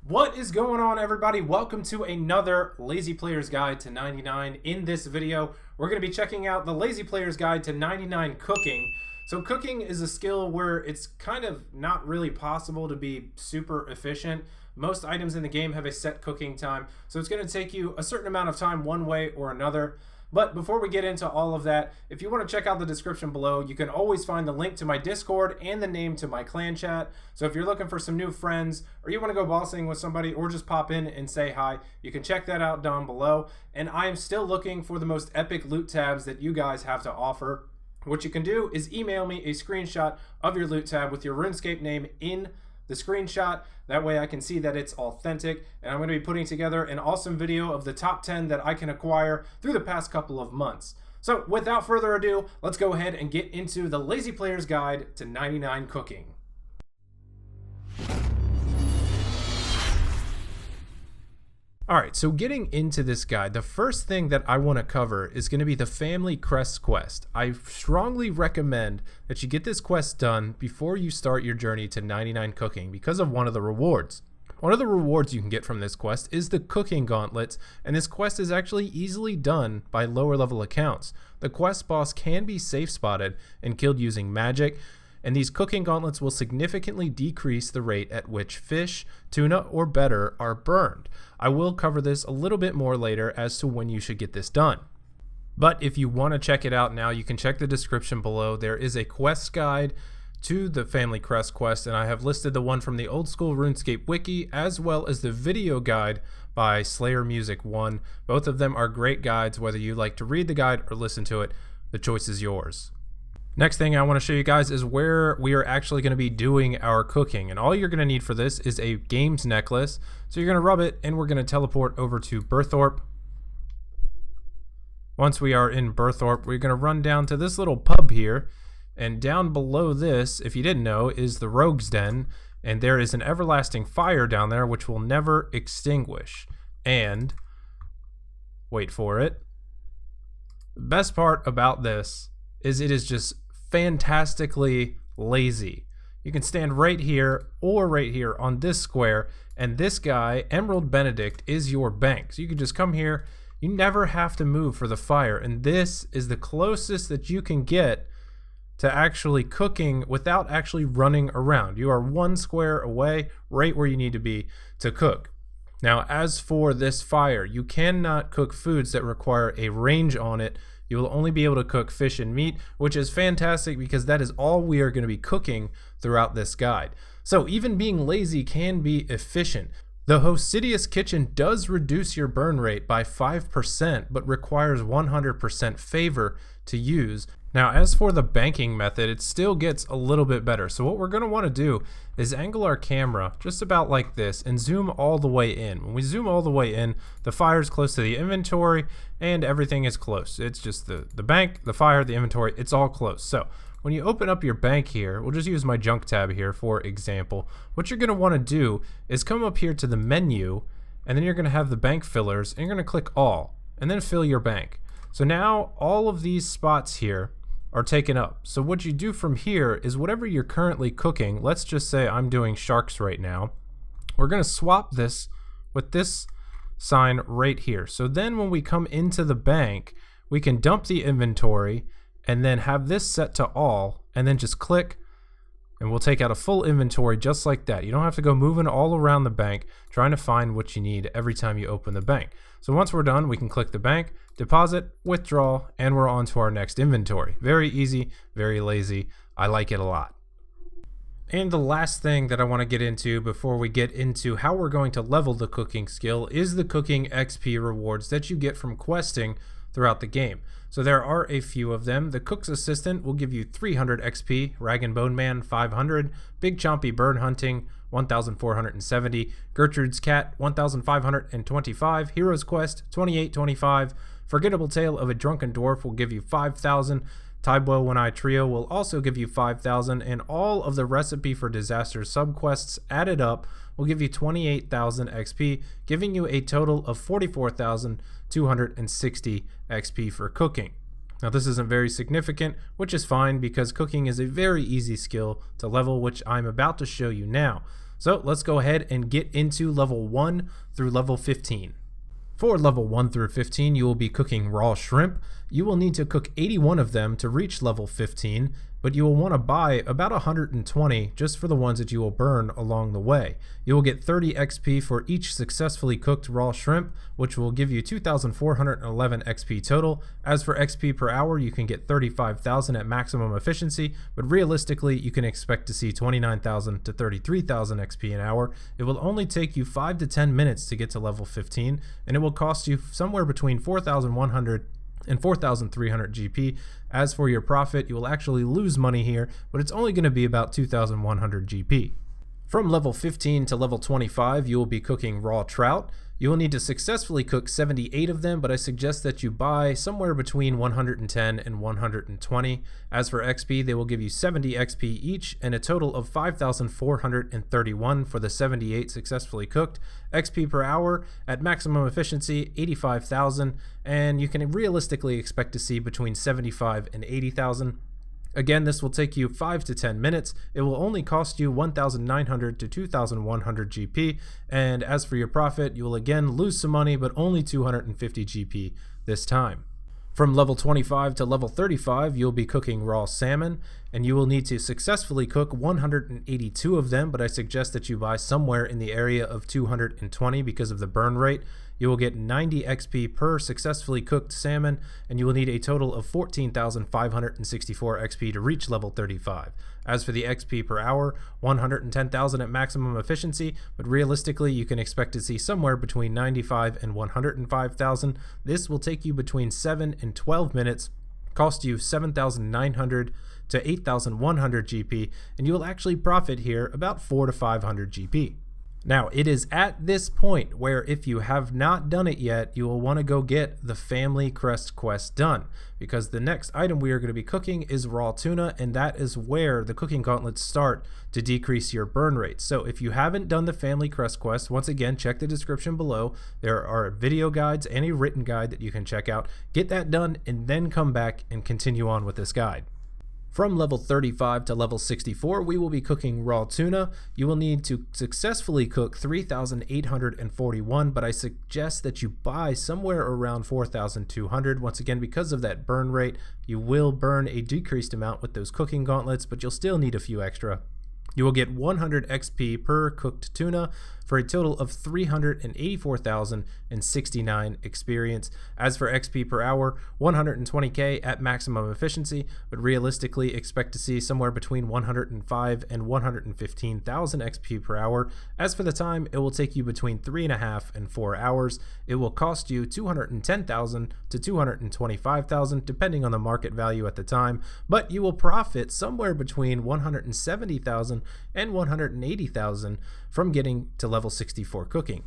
What is going on, everybody? Welcome to another Lazy Player's Guide to 99. In this video, we're going to be checking out the Lazy Player's Guide to 99 cooking. So cooking is a skill where it's kind of not really possible to be super efficient. Most items in the game have a set cooking time, so it's going to take you a certain amount of time one way or another. But before we get into all of that, if you want to check out the description below, you can always find the link to my Discord and the name to my clan chat. So if you're looking for some new friends, or you want to go bossing with somebody, or just pop in and say hi, you can check that out down below. And I am still looking for the most epic loot tabs that you guys have to offer. What you can do is email me a screenshot of your loot tab with your RuneScape name in the screenshot. That way I can see that it's authentic, and I'm going to be putting together an awesome video of the top 10 that I can acquire through the past couple of months. So without further ado, let's go ahead and get into the Lazy Player's Guide to 99 cooking. Alright, so getting into this guide, the first thing that I want to cover is going to be the Family Crest quest. I strongly recommend that you get this quest done before you start your journey to 99 cooking because of one of the rewards. One of the rewards you can get from this quest is the cooking gauntlets, and this quest is actually easily done by lower level accounts. The quest boss can be safe spotted and killed using magic, and these cooking gauntlets will significantly decrease the rate at which fish, tuna, or better are burned. I will cover this a little bit more later as to when you should get this done. But if you want to check it out now, you can check the description below. There is a quest guide to the Family Crest quest, and I have listed the one from the Old School RuneScape wiki as well as the video guide by Slayer Music 1. Both of them are great guides. Whether you like to read the guide or listen to it, the choice is yours. Next thing I want to show you guys is where we are actually going to be doing our cooking, and all you're going to need for this is a games necklace. So you're going to rub it, and we're going to teleport over to Berthorpe. Once we are in Berthorpe, we're going to run down to this little pub here, and down below this, if you didn't know, is the Rogue's Den, and there is an everlasting fire down there which will never extinguish. And wait for it, the best part about this is it is just fantastically lazy. You can stand right here or right here on this square, and this guy, Emerald Benedict, is your bank. So you can just come here, you never have to move for the fire, and this is the closest that you can get to actually cooking without actually running around. You are one square away, right where you need to be to cook. Now, as for this fire, you cannot cook foods that require a range on it. You will only be able to cook fish and meat, which is fantastic because that is all we are going to be cooking throughout this guide. So even being lazy can be efficient. The Hosidius kitchen does reduce your burn rate by 5%, but requires 100% favor to use. Now, as for the banking method, it still gets a little bit better. So what we're going to want to do is angle our camera just about like this and zoom all the way in. When we zoom all the way in, the fire is close to the inventory and everything is close. It's just the bank, the fire, the inventory, it's all close. So when you open up your bank here, we'll just use my junk tab here for example. What you're going to want to do is come up here to the menu, and then you're going to have the bank fillers, and you're going to click all and then fill your bank. So now all of these spots here are taken up. So what you do from here is whatever you're currently cooking, let's just say I'm doing sharks right now, we're going to swap this with this sign right here. So then when we come into the bank, we can dump the inventory and then have this set to all, and then just click, and we'll take out a full inventory just like that. You don't have to go moving all around the bank trying to find what you need every time you open the bank. So once we're done, we can click the bank, deposit, withdraw, and we're on to our next inventory. Very easy, very lazy. I like it a lot. And the last thing that I want to get into before we get into how we're going to level the cooking skill is the cooking XP rewards that you get from questing throughout the game. So there are a few of them. The Cook's Assistant will give you 300 XP, Rag and Bone Man 500, Big Chompy Bird Hunting 1470, Gertrude's Cat 1525, Hero's Quest 2825, Forgettable Tale of a Drunken Dwarf will give you 5000, Taibo One Eye Trio will also give you 5,000, and all of the Recipe for Disaster subquests added up will give you 28,000 XP, giving you a total of 44,260 XP for cooking. Now this isn't very significant, which is fine because cooking is a very easy skill to level, which I'm about to show you now. So let's go ahead and get into level 1 through level 15. For level 1 through 15, you will be cooking raw shrimp. You will need to cook 81 of them to reach level 15, but you will want to buy about 120 just for the ones that you will burn along the way. You will get 30 XP for each successfully cooked raw shrimp, which will give you 2,411 XP total. As for XP per hour, you can get 35,000 at maximum efficiency, but realistically, you can expect to see 29,000 to 33,000 XP an hour. It will only take you 5 to 10 minutes to get to level 15, and it will cost you somewhere between 4,100 and 4,300 GP. As for your profit, you will actually lose money here, but it's only going to be about 2,100 GP. From level 15 to level 25, you will be cooking raw trout. You will need to successfully cook 78 of them, but I suggest that you buy somewhere between 110 and 120. As for XP, they will give you 70 XP each and a total of 5,431 for the 78 successfully cooked. XP per hour at maximum efficiency, 85,000, and you can realistically expect to see between 75 and 80,000. Again, this will take you 5 to 10 minutes. It will only cost you 1,900 to 2,100 GP. And as for your profit, you will again lose some money, but only 250 GP this time. From level 25 to level 35, you'll be cooking raw salmon, and you will need to successfully cook 182 of them, but I suggest that you buy somewhere in the area of 220 because of the burn rate. You will get 90 XP per successfully cooked salmon, and you will need a total of 14,564 XP to reach level 35. As for the XP per hour, 110,000 at maximum efficiency, but realistically you can expect to see somewhere between 95 and 105,000. This will take you between 7 and 12 minutes, cost you 7,900 to 8,100 GP, and you will actually profit here about 4 to 500 GP. Now, it is at this point where if you have not done it yet, you will want to go get the Family Crest quest done, because the next item we are going to be cooking is raw tuna, and that is where the cooking gauntlets start to decrease your burn rate. So if you haven't done the Family Crest quest, once again, check the description below. There are video guides and a written guide that you can check out. Get that done and then come back and continue on with this guide. From level 35 to level 64, we will be cooking raw tuna. You will need to successfully cook 3,841, but I suggest that you buy somewhere around 4,200. Once again, because of that burn rate, you will burn a decreased amount with those cooking gauntlets, but you'll still need a few extra. You will get 100 XP per cooked tuna for a total of 384,069 experience. As for XP per hour, 120k at maximum efficiency, but realistically expect to see somewhere between 105 and 115,000 XP per hour. As for the time, it will take you between 3.5 and 4 hours. It will cost you 210,000 to 225,000 depending on the market value at the time, but you will profit somewhere between 170,000 and 180,000 from getting to level 64 cooking.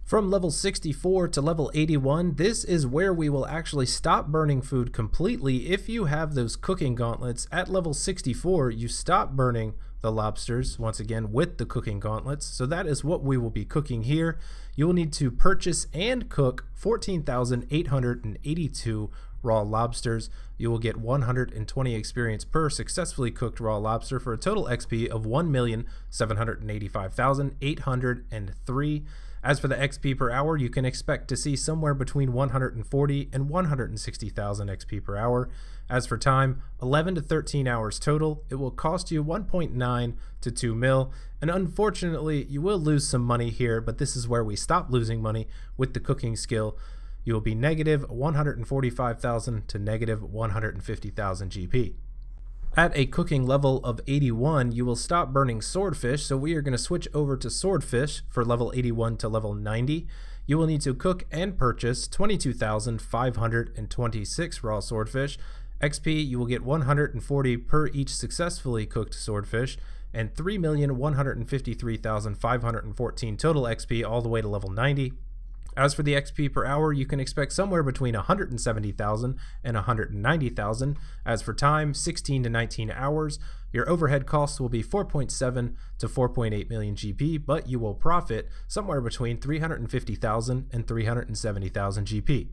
From level 64 to level 81, this is where we will actually stop burning food completely. If you have those cooking gauntlets at level 64, you stop burning the lobsters, once again with the cooking gauntlets. So that is what we will be cooking here. You will need to purchase and cook 14,882 raw lobsters. You will get 120 experience per successfully cooked raw lobster for a total XP of 1,785,803. As for the XP per hour, you can expect to see somewhere between 140 and 160,000 XP per hour. As for time, 11 to 13 hours total. It will cost you 1.9 to 2 mil, and unfortunately you will lose some money here, but this is where we stop losing money with the cooking skill. You will be negative 145,000 to negative 150,000 GP. At a cooking level of 81, you will stop burning swordfish, so we are going to switch over to swordfish for level 81 to level 90. You will need to cook and purchase 22,526 raw swordfish. XP, you will get 140 per each successfully cooked swordfish, and 3,153,514 total XP all the way to level 90. As for the XP per hour, you can expect somewhere between 170,000 and 190,000. As for time, 16 to 19 hours. Your overhead costs will be 4.7 to 4.8 million GP, but you will profit somewhere between 350,000 and 370,000 GP.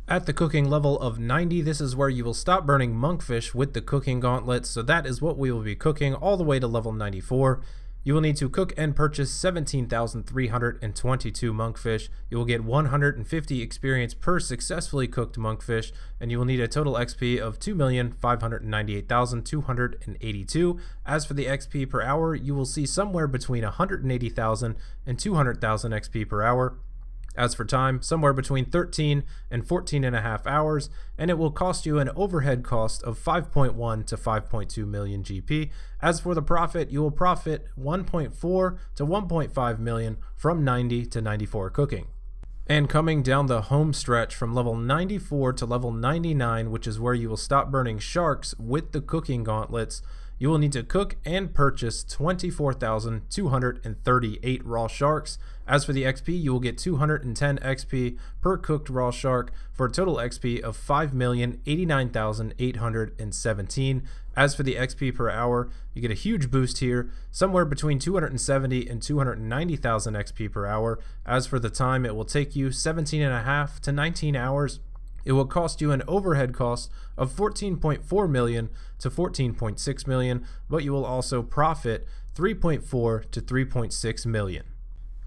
At the cooking level of 90, this is where you will stop burning monkfish with the cooking gauntlets, so that is what we will be cooking all the way to level 94. You will need to cook and purchase 17,322 monkfish. You will get 150 experience per successfully cooked monkfish, and you will need a total XP of 2,598,282. As for the XP per hour, you will see somewhere between 180,000 and 200,000 XP per hour. As for time, somewhere between 13 and 14.5 hours, and it will cost you an overhead cost of 5.1 to 5.2 million GP. As for the profit, you will profit 1.4 to 1.5 million from 90 to 94 cooking. And coming down the home stretch from level 94 to level 99, which is where you will stop burning sharks with the cooking gauntlets, you will need to cook and purchase 24,238 raw sharks. As for the XP, you will get 210 XP per cooked raw shark for a total XP of 5,089,817. As for the XP per hour, you get a huge boost here, somewhere between 270 and 290,000 XP per hour. As for the time, it will take you 17.5 to 19 hours. It will cost you an overhead cost of 14.4 million to 14.6 million, but you will also profit 3.4 to 3.6 million.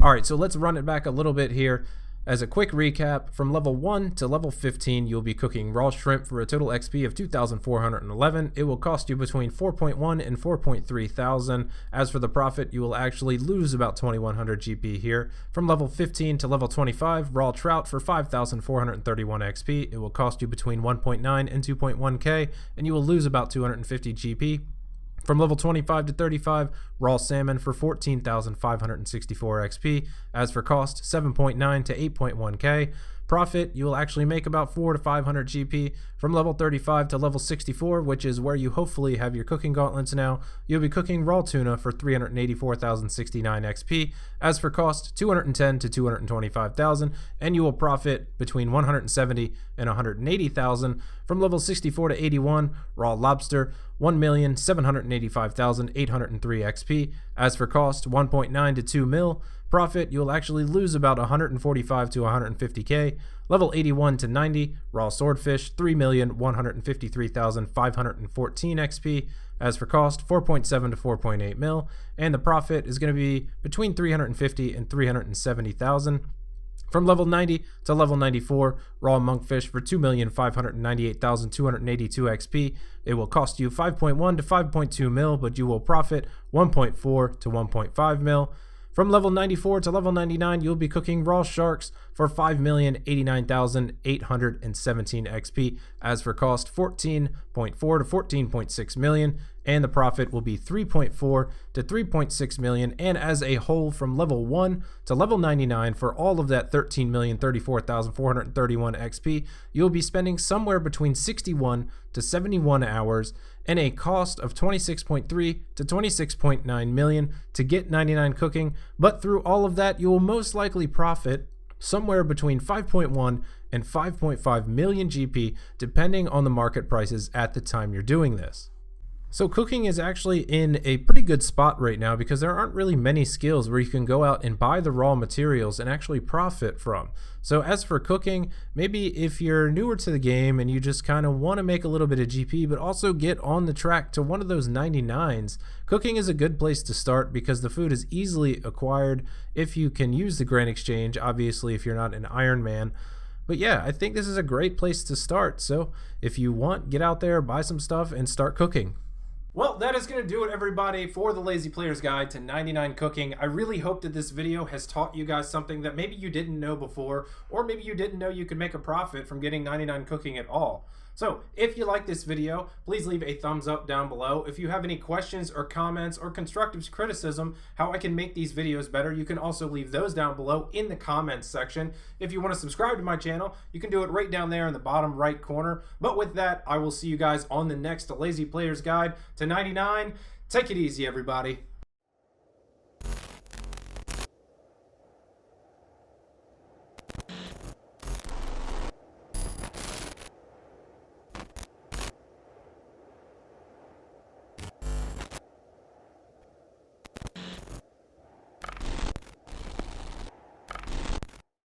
Alright, so let's run it back a little bit here. As a quick recap, from level 1 to level 15, you'll be cooking raw shrimp for a total XP of 2,411. It will cost you between 4.1 and 4.3 thousand. As for the profit, you will actually lose about 2,100 GP here. From level 15 to level 25, raw trout for 5,431 XP. It will cost you between 1.9 and 2.1k, and you will lose about 250 GP. From level 25 to 35, raw salmon for 14,564 XP. As for cost, 7.9 to 8.1k. Profit, you will actually make about 4 to 500 GP. From level 35 to level 64, which is where you hopefully have your cooking gauntlets now, you'll be cooking raw tuna for 384,069 XP. As for cost, 210 to 225,000, and you will profit between 170 and 180,000. From level 64 to 81, raw lobster, 1,785,803 XP. As for cost, 1.9 to 2 mil. Profit, you will actually lose about 145 to 150k. Level 81 to 90, raw swordfish, 3,153,514 XP. As for cost, 4.7 to 4.8 mil, and the profit is going to be between 350 and 370,000. From level 90 to level 94, raw monkfish for 2,598,282 XP. It will cost you 5.1 to 5.2 mil, but you will profit 1.4 to 1.5 mil. From level 94 to level 99, you'll be cooking raw sharks for 5,089,817 XP. As for cost, 14.4 to 14.6 million, and the profit will be 3.4 to 3.6 million. And as a whole, from level 1 to level 99, for all of that 13,034,431 XP, you'll be spending somewhere between 61 to 71 hours and a cost of 26.3 to 26.9 million to get 99 cooking. But through all of that, you will most likely profit somewhere between 5.1 and 5.5 million GP, depending on the market prices at the time you're doing this. So cooking is actually in a pretty good spot right now because there aren't really many skills where you can go out and buy the raw materials and actually profit from. So as for cooking, maybe if you're newer to the game and you just kind of want to make a little bit of GP but also get on the track to one of those 99s, cooking is a good place to start because the food is easily acquired if you can use the Grand Exchange, obviously if you're not an Iron Man. But yeah, I think this is a great place to start. So if you want, get out there, buy some stuff, and start cooking. Well, that is going to do it, everybody, for the Lazy Player's Guide to 99 Cooking. I really hope that this video has taught you guys something that maybe you didn't know before, or maybe you didn't know you could make a profit from getting 99 cooking at all. So, if you like this video, please leave a thumbs up down below. If you have any questions or comments or constructive criticism, how I can make these videos better, you can also leave those down below in the comments section. If you want to subscribe to my channel, you can do it right down there in the bottom right corner. But with that, I will see you guys on the next Lazy Player's Guide to 99. Take it easy, everybody.